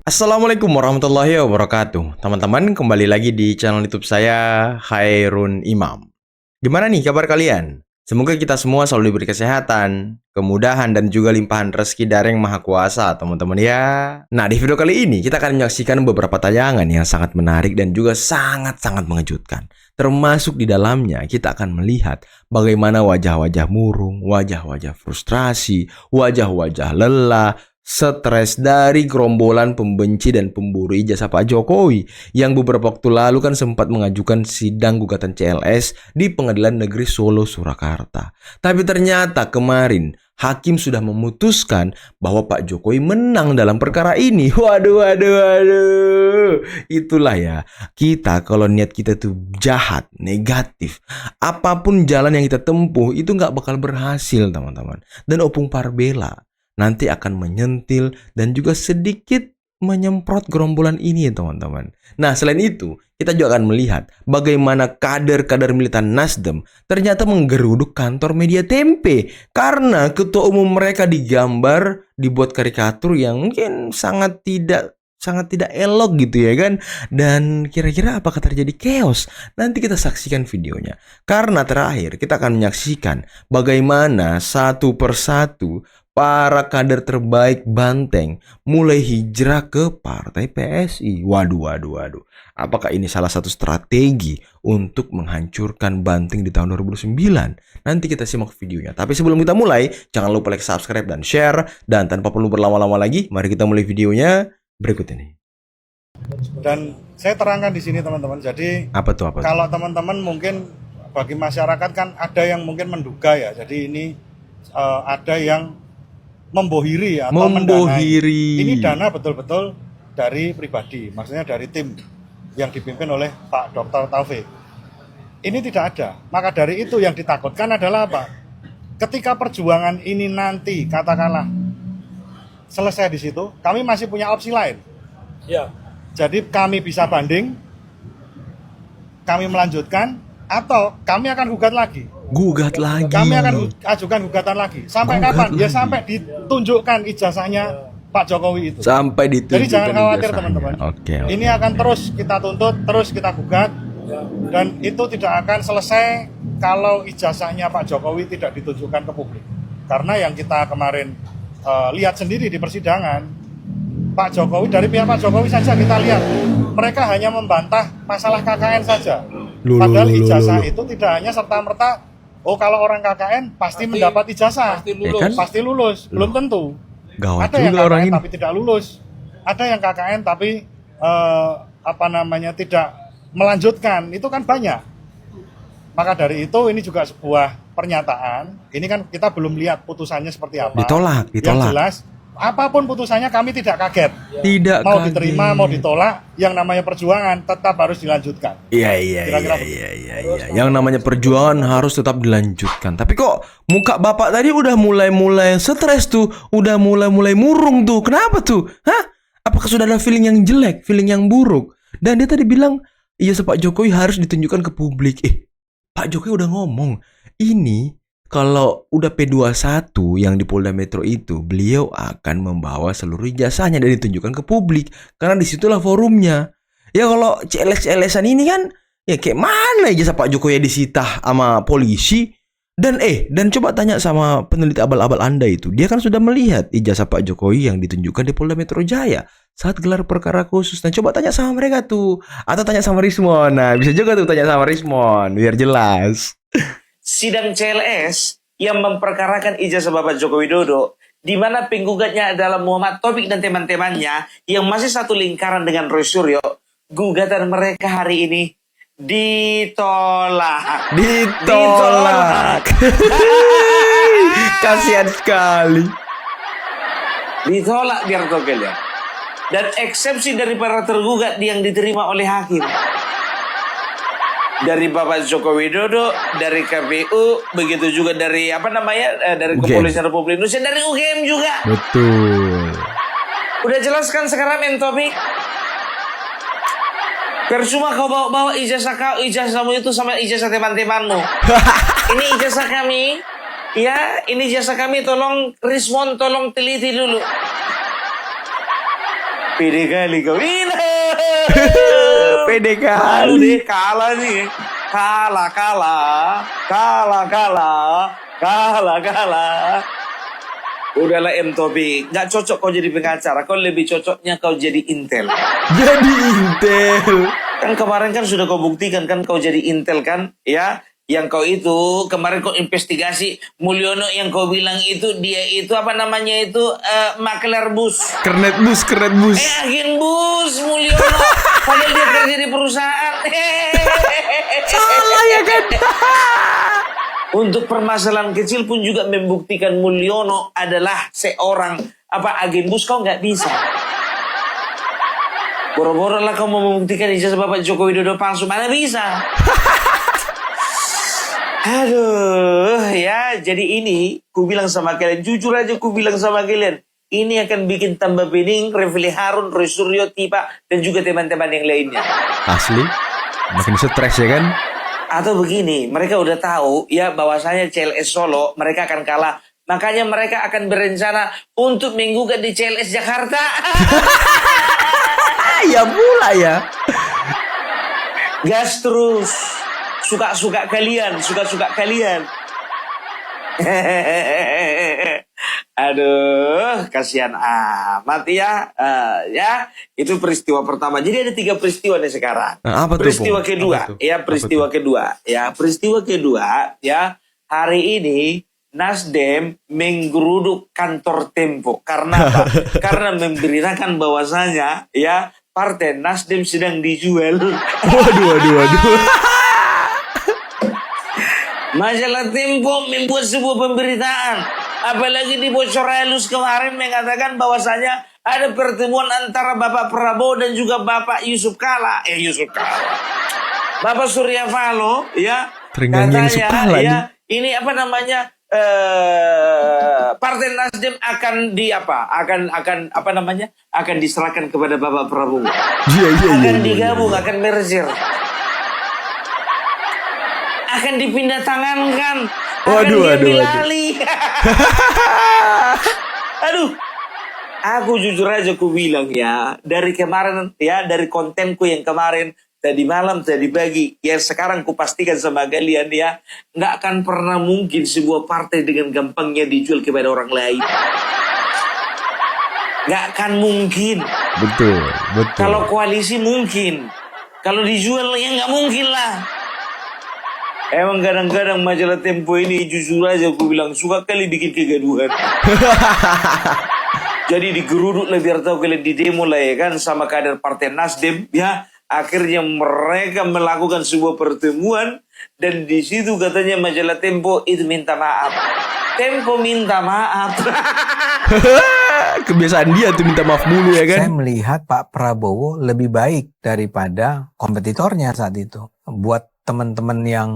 Assalamualaikum warahmatullahi wabarakatuh. Teman-teman, kembali lagi di channel YouTube saya, Hairun Imam. Gimana nih kabar kalian? Semoga kita semua selalu diberi kesehatan, kemudahan, dan juga limpahan rezeki dari Yang Maha Kuasa, teman-teman ya. Nah, di video kali ini kita akan menyaksikan beberapa tayangan yang sangat menarik dan juga sangat-sangat mengejutkan. Termasuk di dalamnya kita akan melihat bagaimana wajah-wajah murung, wajah-wajah frustrasi, wajah-wajah lelah, stres dari gerombolan pembenci dan pemburu ijazah Pak Jokowi yang beberapa waktu lalu kan sempat mengajukan sidang gugatan CLS di Pengadilan Negeri Solo, Surakarta. Tapi ternyata kemarin hakim sudah memutuskan bahwa Pak Jokowi menang dalam perkara ini. Waduh. Itulah ya, kita kalau niat kita tuh jahat, negatif, apapun jalan yang kita tempuh itu nggak bakal berhasil, teman-teman. Dan opung parbela nanti akan menyentil dan juga sedikit menyemprot gerombolan ini, teman-teman. Nah, selain itu, kita juga akan melihat bagaimana kader-kader militan Nasdem ternyata menggeruduk kantor Media Tempe karena ketua umum mereka digambar, dibuat karikatur yang mungkin sangat tidak elok gitu ya kan. Dan kira-kira apakah terjadi chaos? Nanti kita saksikan videonya. Karena terakhir kita akan menyaksikan bagaimana satu persatu para kader terbaik Banteng mulai hijrah ke partai PSI. Waduh. Apakah ini salah satu strategi untuk menghancurkan Banteng di tahun 2009? Nanti kita simak videonya. Tapi sebelum kita mulai, jangan lupa like, subscribe, dan share. Dan tanpa perlu berlama-lama lagi, mari kita mulai videonya berikut ini. Dan saya terangkan di sini teman-teman. Jadi Apa tuh? kalau teman-teman mungkin bagi masyarakat kan ada yang mungkin menduga ya. Jadi ini ada yang membohiri atau mendanai. Ini dana betul-betul dari pribadi, maksudnya dari tim yang dipimpin oleh Pak Dr. Taufik. Ini tidak ada. Maka dari itu yang ditakutkan adalah apa? Ketika perjuangan ini nanti katakanlah selesai di situ, kami masih punya opsi lain. Ya. Jadi kami bisa banding, kami melanjutkan, atau kami akan gugat lagi. Kami akan ajukan gugatan lagi. Sampai kapan? Ya sampai ditunjukkan ijazahnya Pak Jokowi itu. Sampai ditunjukkan. Jadi jangan khawatir teman-teman. Oke. Ini akan terus kita tuntut, terus kita gugat. Dan itu tidak akan selesai kalau ijazahnya Pak Jokowi tidak ditunjukkan ke publik. Karena yang kita kemarin lihat sendiri di persidangan, Pak Jokowi, dari pihak Pak Jokowi saja kita lihat, mereka hanya membantah masalah KKN saja. Padahal ijazah itu tidak hanya serta-merta, oh kalau orang KKN pasti mendapat ijazah, pasti lulus. Belum tentu. Gawat ada yang juga orang KKN ini. tapi tidak lulus, ada yang KKN tapi tidak melanjutkan, itu kan banyak. Maka dari itu ini juga sebuah pernyataan. Ini kan kita belum lihat putusannya seperti apa. Ditolak. Yang jelas, apapun putusannya kami tidak kaget. Tidak mau kaget. diterima, mau ditolak, yang namanya perjuangan tetap harus dilanjutkan. Iya. Yang namanya perjuangan harus tetap dilanjutkan. Tapi kok muka bapak tadi udah mulai stres tuh, udah mulai murung tuh. Kenapa tuh? Hah? Apakah sudah ada feeling yang jelek, feeling yang buruk? Dan dia tadi bilang, iya Pak Jokowi harus ditunjukkan ke publik. Pak Jokowi udah ngomong, ini kalau udah P21 yang di Polda Metro itu, beliau akan membawa seluruh ijazahnya dan ditunjukkan ke publik. Karena disitulah forumnya. Ya kalau CLS-CLSan ini kan, ya kayak mana ijazah Pak Jokowi disita sama polisi. Dan coba tanya sama peneliti abal-abal Anda itu. Dia kan sudah melihat ijazah Pak Jokowi yang ditunjukkan di Polda Metro Jaya saat gelar perkara khusus. Nah coba tanya sama mereka tuh. Atau tanya sama Rismon. Nah bisa juga tuh tanya sama Rismon, biar jelas. Sidang CLS yang memperkarakan ijazah Bapak Joko Widodo, di mana penggugatnya adalah Muhammad Taufik dan teman-temannya yang masih satu lingkaran dengan Roy Suryo, gugatan mereka hari ini ditolak. Kasihan sekali. Ditolak biar tahu kalian. Dan eksepsi dari para tergugat yang diterima oleh hakim. Dari Bapak Joko Widodo, dari KPU, begitu juga dari dari Kepolisian Republik Indonesia, dari UGM juga. Betul. Udah jelaskan sekarang Topik. Percuma kau bawa ijazahmu itu sama ijazah teman-temanmu. Ini ijazah kami. Ya, ini ijazah kami, tolong Rismon, tolong teliti dulu. Pede kali kau. Pede Malu kali. deh, kalah nih. Kalah. Udahlah Topik, nggak cocok kau jadi pengacara. Kau lebih cocoknya kau jadi intel. Jadi intel. Kan kemarin kan sudah kau buktikan kan kau jadi intel kan, ya? Yang kau itu kemarin kau investigasi Mulyono yang kau bilang itu dia itu apa namanya itu makler bus. Kernet bus. Agen bus Mulyono. Padahal dia kerja di perusahaan. Salah ya kan? Untuk permasalahan kecil pun juga membuktikan Mulyono adalah seorang agen bus, kau nggak bisa. Boro-boro lah kau mau membuktikan ijazah Bapak Joko Widodo palsu, mana bisa? Aduh, ya jadi ini ku bilang sama kalian, jujur aja ku bilang sama kalian, ini akan bikin tambah bening Refli Harun, Roy Suryo, Tipa, dan juga teman-teman yang lainnya. Asli. Makin stres ya kan? Atau begini, mereka udah tahu ya bahwasanya CLS Solo mereka akan kalah. Makanya mereka akan berencana untuk menggugat di CLS Jakarta. Ya pula ya. Gas terus. Suka-suka kalian. Aduh, kasihan amat ya. Ya, itu peristiwa pertama. Jadi ada 3 peristiwa nih sekarang. Nah, apa tuh, peristiwa Pung? kedua, Apa tuh? ya peristiwa Apa tuh? kedua, ya peristiwa kedua, ya hari ini Nasdem menggeruduk kantor Tempo. Karena apa? Karena memberitakan bahwasanya ya partai Nasdem sedang dijual. Waduh. Majalah Tempo membuat sebuah pemberitaan. Apalagi di bocor halus kemarin mengatakan bahwasanya ada pertemuan antara Bapak Prabowo dan juga Bapak Yusuf Kala. Bapak Surya Paloh ya. Teringat Yusuf Kala ya, ini apa namanya? Partai Nasdem akan akan diserahkan kepada Bapak Prabowo. Iya. Akan digabung, akan merger. Akan dipindah tangankan. Waduh. Alih. Aduh. Aku jujur aja ku bilang ya, dari kemarin ya, dari kontenku yang kemarin tadi malam, tadi pagi, ya sekarang ku pastikan sama kalian ya, nggak akan pernah mungkin sebuah partai dengan gampangnya dijual kepada orang lain. Nggak akan mungkin. Betul. Kalau koalisi mungkin, kalau dijual ya nggak mungkin lah. Emang kadang-kadang majalah Tempo ini jujur aja aku bilang suka kali bikin kegaduhan. Jadi digeruduk lah biar tahu kalian di demo lah ya kan sama kader partai Nasdem ya. Akhirnya mereka melakukan sebuah pertemuan dan di situ katanya majalah Tempo itu minta maaf. Tempo minta maaf. Kebiasaan dia tuh minta maaf mulu ya kan? Saya melihat Pak Prabowo lebih baik daripada kompetitornya saat itu. Buat teman-teman yang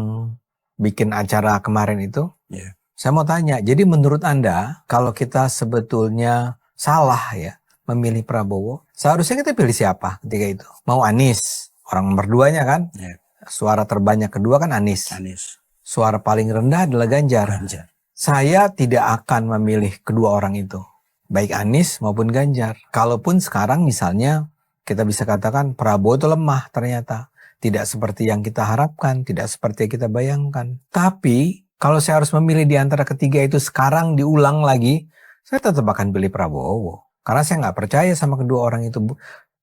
bikin acara kemarin itu, saya mau tanya, jadi menurut Anda, kalau kita sebetulnya salah ya memilih Prabowo, seharusnya kita pilih siapa ketika itu? Mau Anies, orang nomor 2-nya kan? Suara terbanyak kedua kan Anies. Suara paling rendah adalah Ganjar. Saya tidak akan memilih kedua orang itu, baik Anies maupun Ganjar. Kalaupun sekarang misalnya kita bisa katakan Prabowo itu lemah ternyata. Tidak seperti yang kita harapkan, tidak seperti yang kita bayangkan. Tapi, kalau saya harus memilih di antara ketiga itu sekarang diulang lagi, saya tetap akan pilih Prabowo. Karena saya nggak percaya sama kedua orang itu.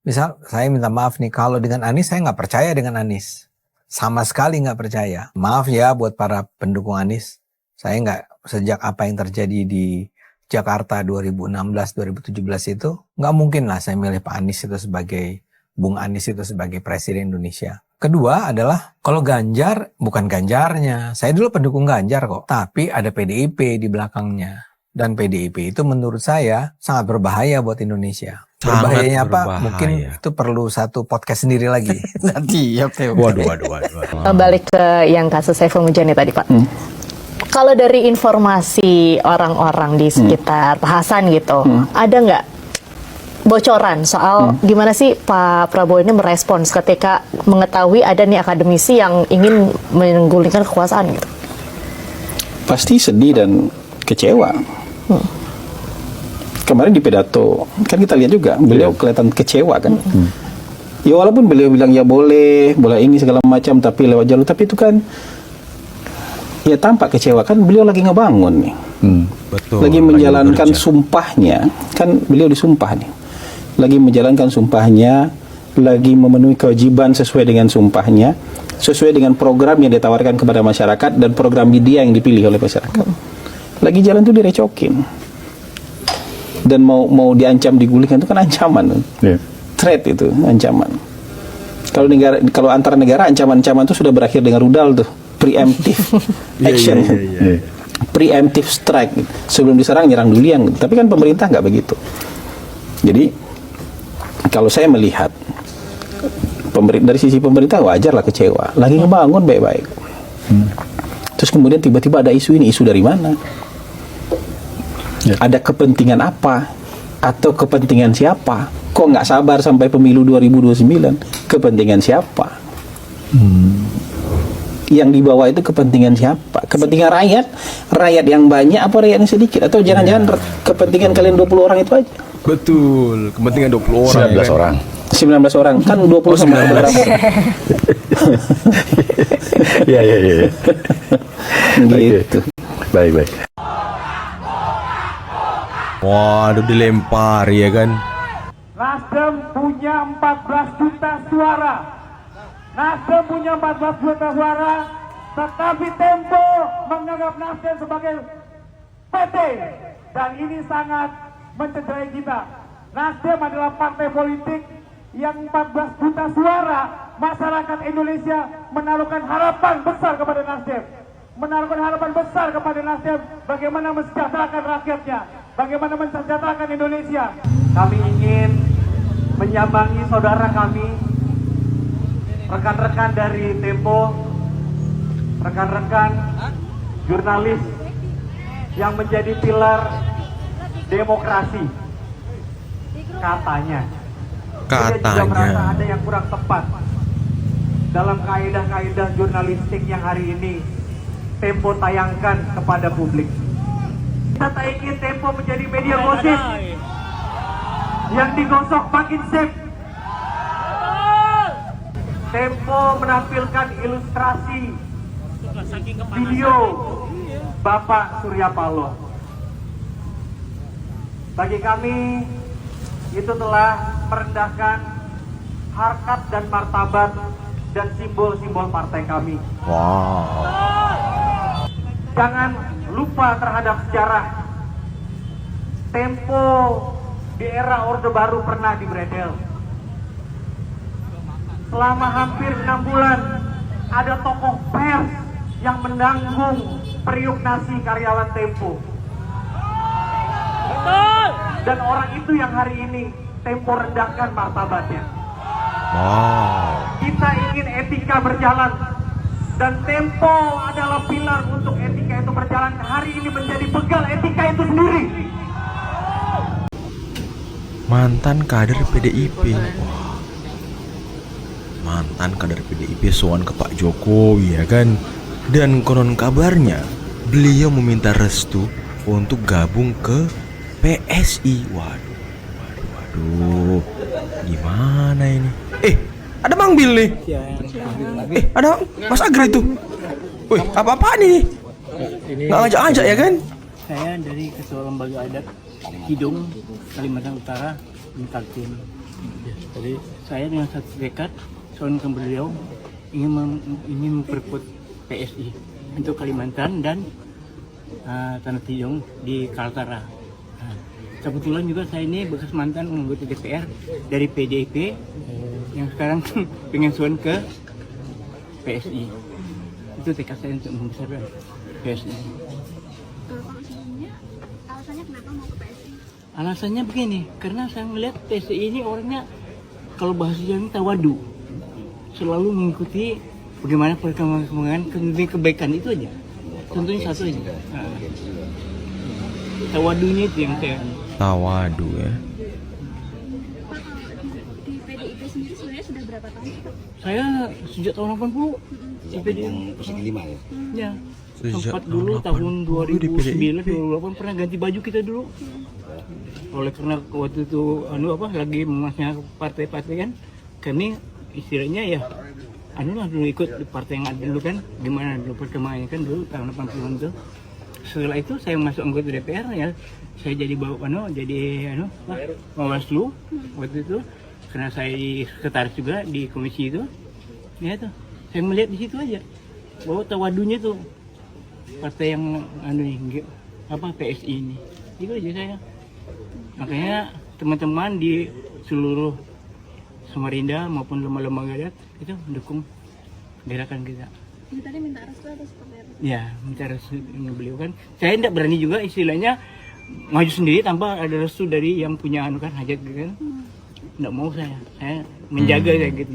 Misal, saya minta maaf nih, kalau dengan Anies, saya nggak percaya dengan Anies. Sama sekali nggak percaya. Maaf ya buat para pendukung Anies. Saya nggak, sejak apa yang terjadi di Jakarta 2016-2017 itu, nggak mungkin lah saya milih Pak Anies itu sebagai, Bung Anies itu sebagai Presiden Indonesia. Kedua adalah, kalau Ganjar, bukan Ganjarnya. Saya dulu pendukung Ganjar kok. Tapi ada PDIP di belakangnya. Dan PDIP itu menurut saya sangat berbahaya buat Indonesia. Berbahayanya apa? Mungkin itu perlu satu podcast sendiri lagi. Nanti ya. Waduh. Balik ke yang kasus Saiful Mujani tadi Pak. Kalau dari informasi orang-orang di sekitar Pak Hasan gitu, ada nggak bocoran soal gimana sih Pak Prabowo ini merespons ketika mengetahui ada nih akademisi yang ingin menggulingkan kekuasaan gitu? Pasti sedih dan kecewa. kemarin di pidato kan kita lihat juga beliau kelihatan kecewa kan. Ya walaupun beliau bilang ya boleh ini segala macam, tapi lewat jalur, tapi itu kan ya tampak kecewa kan. Beliau lagi ngebangun nih, Betul. lagi menjalankan bekerja. sumpahnya kan. Beliau disumpah nih, lagi menjalankan sumpahnya, lagi memenuhi kewajiban sesuai dengan sumpahnya, sesuai dengan program yang ditawarkan kepada masyarakat dan program dia yang dipilih oleh masyarakat. Lagi jalan tuh direcokin dan mau diancam digulingkan, itu kan ancaman. Threat itu ancaman. Kalau antara negara, ancaman-ancaman itu sudah berakhir dengan rudal tuh, preemptive action, preemptive strike. Sebelum diserang nyerang duluan. Tapi kan pemerintah nggak begitu. Jadi kalau saya melihat dari sisi pemerintah wajar lah kecewa. Lagi ngebangun baik-baik. Terus kemudian tiba-tiba ada isu ini. Isu dari mana? Ada kepentingan apa? Atau kepentingan siapa? Kok nggak sabar sampai pemilu 2029? Kepentingan siapa? Yang dibawa itu kepentingan siapa? Kepentingan rakyat? Rakyat yang banyak apa rakyat yang sedikit? Atau jangan-jangan kepentingan kalian 20 orang itu aja? Betul, kepentingan 20 orang. 19 orang. 19 orang, kan 20 sama berapa? Iya. Gitu. Baik. Waduh, dilempar ya kan. Nasdem punya 14 juta suara. Nasdem punya 14 juta suara, tetapi Tempo menganggap Nasdem sebagai PT, dan ini sangat mencederai kita. Nasdem adalah partai politik yang 14 juta suara masyarakat Indonesia menaruhkan harapan besar kepada Nasdem. Menaruhkan harapan besar kepada Nasdem bagaimana mensejahterakan rakyatnya, bagaimana mensejahterakan Indonesia. Kami ingin menyambangi saudara kami, rekan-rekan dari Tempo, rekan-rekan jurnalis yang menjadi pilar demokrasi. Katanya dia juga merasa ada yang kurang tepat dalam kaedah-kaedah jurnalistik yang hari ini Tempo tayangkan kepada publik. Kita tak ingin Tempo menjadi media gosip yang digosok makin sip. Tempo menampilkan ilustrasi video Bapak Surya Paloh. Bagi kami itu telah merendahkan harkat dan martabat dan simbol-simbol partai kami. Wow. Jangan lupa terhadap sejarah. Tempo di era Orde Baru pernah dibredel. Selama hampir 6 bulan ada tokoh pers yang menanggung periuk nasi karyawan Tempo. Dan orang itu yang hari ini Tempo rendahkan martabatnya. Wow. Kita ingin etika berjalan, dan Tempo adalah pilar untuk etika itu berjalan. Hari ini menjadi begal etika itu sendiri. Mantan kader PDIP. Wah. Mantan kader PDIP soan ke Pak Jokowi ya kan. Dan konon kabarnya beliau meminta restu untuk gabung ke PSI. Waduh. Gimana ini? Ada Bang Bil nih. Ada Mas Agri tuh. Wih, apa-apaan ini? Nggak ngajak-ngajak ya kan? Saya dari Ketua Lembaga Adat Kidung, Kalimantan Utara, Kaltim. Jadi saya dengan satu tekad, soal ke beliau ingin memperkuat PSI untuk Kalimantan dan Tanah Tidung di Kaltara. Kebetulan juga saya ini bekas mantan anggota DPR dari PDIP yang sekarang pengen suan ke PSI. Itu tekad saya untuk membesarkan PSI. Alasannya kenapa mau ke PSI? Alasannya begini, karena saya melihat PSI ini orangnya kalau bahasa Jawa tawadu, selalu mengikuti bagaimana perkembangan kebaikan itu aja. Contohnya satu aja. Tawadunya itu yang saya. Tawadu ya. Di PDIP sendiri sebenarnya sudah berapa tahun? Saya sejak tahun 80 di PDIP. Yang 05 ya? Ya. Sempat dulu tahun 2009 2008 pernah ganti baju kita dulu. Oleh karena waktu itu lagi memasnya partai-partai kan, kami istilahnya ya dulu ikut di partai yang ada dulu kan, gimana dulu perkembangannya kan dulu tahun 80-an tuh. Setelah itu saya masuk anggota DPR ya, saya jadi Bawaslu waktu itu, karena saya sekretaris juga di komisi itu. Ya tuh, saya melihat di situ aja bahwa tawadunya tuh partai yang PSI ini. Itu aja saya. Makanya teman-teman di seluruh Samarinda maupun lembaga adat itu mendukung gerakan kita. Ini tadi minta restu atau seperti apa? Ya, minta restu beliau kan. Saya tidak berani juga istilahnya maju sendiri tanpa ada restu dari yang punya hajat gitu kan. Tidak mau saya menjaga kayak gitu.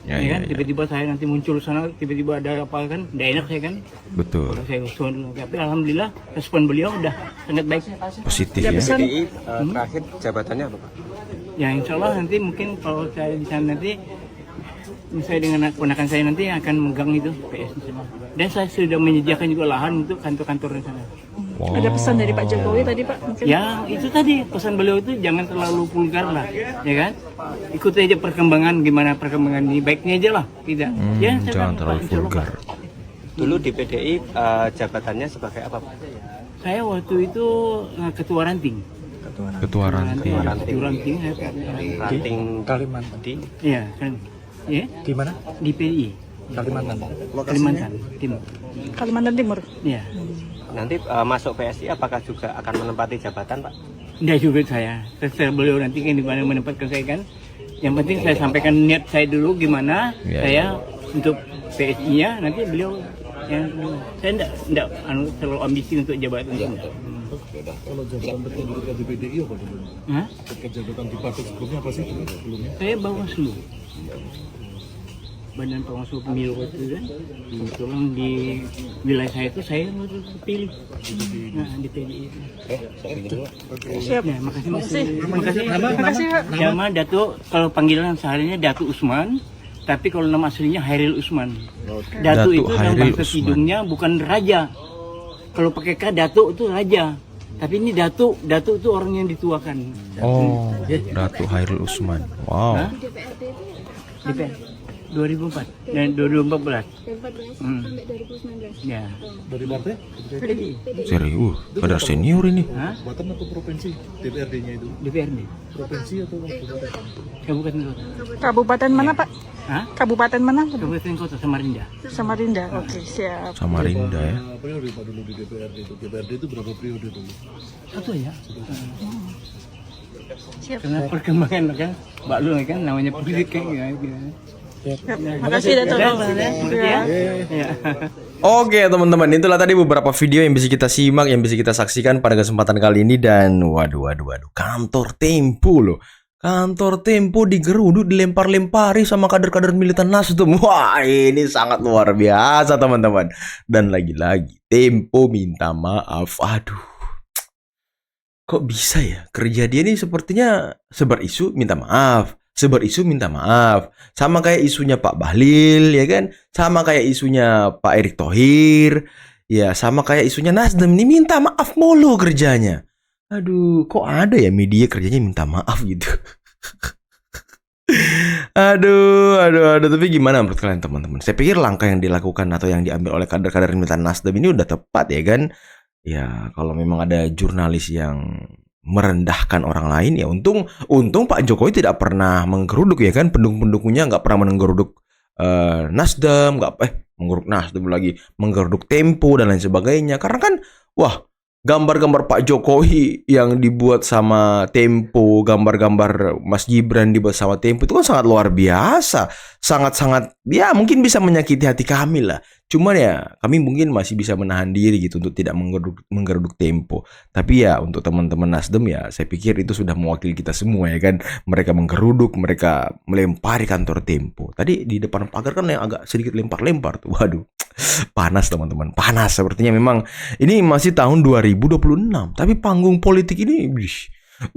Ya, kan? Tiba-tiba saya nanti muncul sana, tiba-tiba ada apa kan, tidak enak saya kan. Betul. Kalau saya usul, tapi alhamdulillah respon beliau udah sangat baik. Positif ya. Terakhir jabatannya apa Pak? Ya insya Allah nanti mungkin kalau saya di sana nanti, saya dengan ponakan saya nanti akan megang itu PS di sana. Dan saya sudah menyediakan juga lahan untuk kantor-kantor di sana. Wow. Ada pesan dari Pak Jokowi tadi Pak? Mungkin? Ya itu tadi pesan beliau itu jangan terlalu vulgar lah, ya kan? Ikuti aja perkembangan, gimana perkembangan ini, baiknya aja lah, tidak. Ya Jangan terlalu vulgar. Dulu di PDI jabatannya sebagai apa Pak? Saya waktu itu ketua ranting. Ketua ranting. Ranting Kalimantan. Iya kan. Ya. Di mana? Di PDI. Kalimantan. Kalimantan Timur. Kalimantan Timur. Iya. Nanti masuk PSI apakah juga akan menempati jabatan Pak? Tidak juga saya. Terserah beliau nanti kan di mana menempatkan saya kan. Yang penting saya sampaikan niat saya dulu gimana saya untuk PSI-nya, nanti beliau yang saya tidak terlalu ambisi untuk jabatan itu. Kalau jabatan berkandidat di PDI apa dulu? Jabatan di partai sebelumnya apa sih sebelumnya? Saya Bawaslu. Badan Pengawas Pemilu itu kan. Kebetulan di wilayah saya itu saya terpilih. Di PDI. Siap. Ya, makasih. Nama Datuk, kalau panggilan seharinya Datuk Usman, tapi kalau nama aslinya Hairil Usman. Datuk itu nama bahasa Kidungnya bukan raja. Kalau pakai K Datuk itu raja. Tapi ini Datuk itu orang yang dituakan. Oh, Datuk Hairil Usman. Wow. DPR 2004 dan 2014. 2014 sampai 2019. Ya. Dari partai? Serius, pada senior ini. Kabupaten atau provinsi DPRD-nya itu? DPRD. Provinsi atau kabupaten? Kabupaten kota. Kabupaten mana Pak? Kabupaten mana? Kabupaten kota Samarinda. Samarinda. Oke, siap. Samarinda ya. Periode Pak dulu di DPRD itu. DPRD itu berapa periode dulu? Satu ya. Karena perkembangan kan, Mbak Lu kan namanya politik kan gitu. Makasih Datuk. Oke teman-teman, itulah tadi beberapa video yang bisa kita simak, yang bisa kita saksikan pada kesempatan kali ini. Dan waduh, kantor Tempo loh. Kantor Tempo digeruduk, dilempar-lempari sama kader-kader militan Nasdem. Wah, ini sangat luar biasa teman-teman. Dan lagi-lagi Tempo minta maaf. Aduh, kok bisa ya? Kerja dia ini sepertinya sebar isu minta maaf, sebar isu minta maaf. Sama kayak isunya Pak Bahlil, ya kan? Sama kayak isunya Pak Erick Thohir. Ya, sama kayak isunya Nasdem. Ini minta maaf mulu kerjanya. Aduh, kok ada ya media kerjanya minta maaf gitu. Aduh. Tapi gimana menurut kalian teman-teman? Saya pikir langkah yang dilakukan atau yang diambil oleh kader-kader militan Nasdem ini udah tepat ya kan? Ya, kalau memang ada jurnalis yang merendahkan orang lain, ya untung Pak Jokowi tidak pernah menggeruduk ya kan, pendukung-pendukungnya nggak pernah menggeruduk Nasdem, menggeruduk Nasdem lagi, menggeruduk Tempo dan lain sebagainya. Karena kan, wah, gambar-gambar Pak Jokowi yang dibuat sama Tempo, gambar-gambar Mas Gibran dibuat sama Tempo itu kan sangat luar biasa, sangat-sangat ya mungkin bisa menyakiti hati kami lah. Cuman ya kami mungkin masih bisa menahan diri gitu untuk tidak menggeruduk Tempo. Tapi ya untuk teman-teman Nasdem ya saya pikir itu sudah mewakili kita semua ya kan. Mereka menggeruduk, mereka melempari kantor Tempo. Tadi di depan pagar kan yang agak sedikit lempar-lempar tuh. Waduh, panas teman-teman, panas. Sepertinya memang ini masih tahun 2026. Tapi panggung politik ini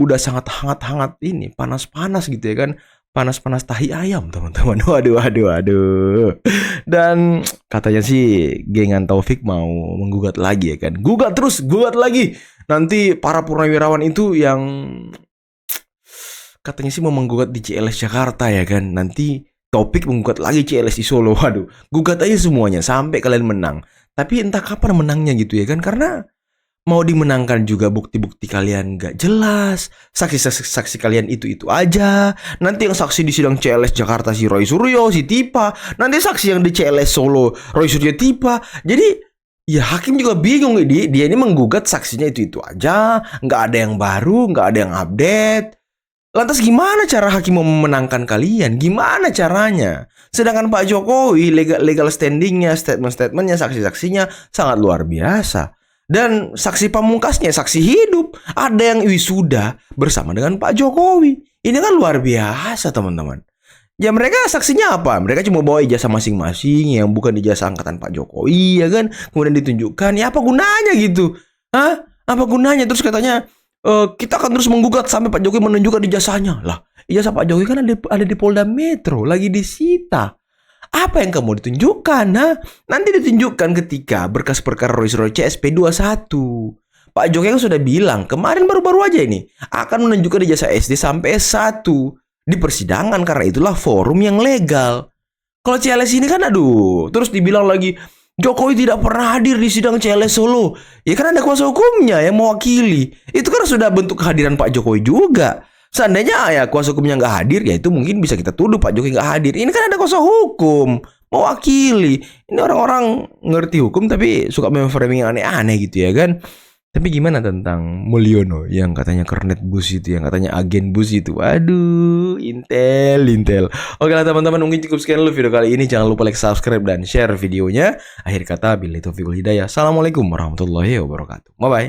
udah sangat hangat-hangat ini, panas-panas gitu ya kan. panas-panas tahi ayam, teman-teman. Waduh. Dan katanya sih gengan Taufik mau menggugat lagi ya kan. Gugat lagi. Nanti para purnawirawan itu yang katanya sih mau menggugat di CLS Jakarta ya kan. Nanti Taufik menggugat lagi CLS di Solo. Waduh, gugat aja semuanya sampai kalian menang. Tapi entah kapan menangnya gitu ya kan. Karena mau dimenangkan juga bukti-bukti kalian gak jelas. Saksi-saksi kalian itu aja. Nanti yang saksi di sidang CLS Jakarta si Roy Suryo, si Tipa. Nanti saksi yang di CLS Solo Roy Suryo, Tipa. Jadi ya hakim juga bingung. Dia ini menggugat saksinya itu aja. Gak ada yang baru, gak ada yang update. Lantas gimana cara hakim mau memenangkan kalian? Gimana caranya? Sedangkan Pak Jokowi legal standingnya, statement-statementnya, saksi-saksinya sangat luar biasa. Dan saksi pamungkasnya, saksi hidup. Ada yang wisuda bersama dengan Pak Jokowi. Ini kan luar biasa, teman-teman. Ya mereka saksinya apa? Mereka cuma bawa ijazah masing-masing yang bukan ijazah angkatan Pak Jokowi, ya kan? Kemudian ditunjukkan. Ya apa gunanya gitu? Hah? Apa gunanya? Terus katanya kita akan terus menggugat sampai Pak Jokowi menunjukkan ijazahnya. Lah, ijazah Pak Jokowi kan ada di Polda Metro, lagi disita. Apa yang kamu ditunjukkan? Nanti ditunjukkan ketika berkas perkara Roy Suryo CSP 21. Pak Jokowi kan sudah bilang kemarin baru-baru aja ini akan menunjukkan ijazah SD sampai S1 di persidangan karena itulah forum yang legal. Kalau CLS ini kan aduh, terus dibilang lagi Jokowi tidak pernah hadir di sidang CLS Solo. Ya kan ada kuasa hukumnya yang mewakili. Itu kan sudah bentuk kehadiran Pak Jokowi juga. Seandainya ya kuasa hukumnya nggak hadir, ya itu mungkin bisa kita tuduh Pak Jokowi nggak hadir. Ini kan ada kuasa hukum mewakili. Ini orang-orang ngerti hukum tapi suka memframing yang aneh-aneh gitu ya kan. Tapi gimana tentang Mulyono yang katanya Kornet Bus itu, yang katanya agen bus itu? Aduh, intel. Oke lah teman-teman, mungkin cukup sekian dulu video kali ini. Jangan lupa like, subscribe, dan share videonya. Akhir kata, billahi taufiq wal hidayah. Assalamualaikum warahmatullahi wabarakatuh. Bye-bye.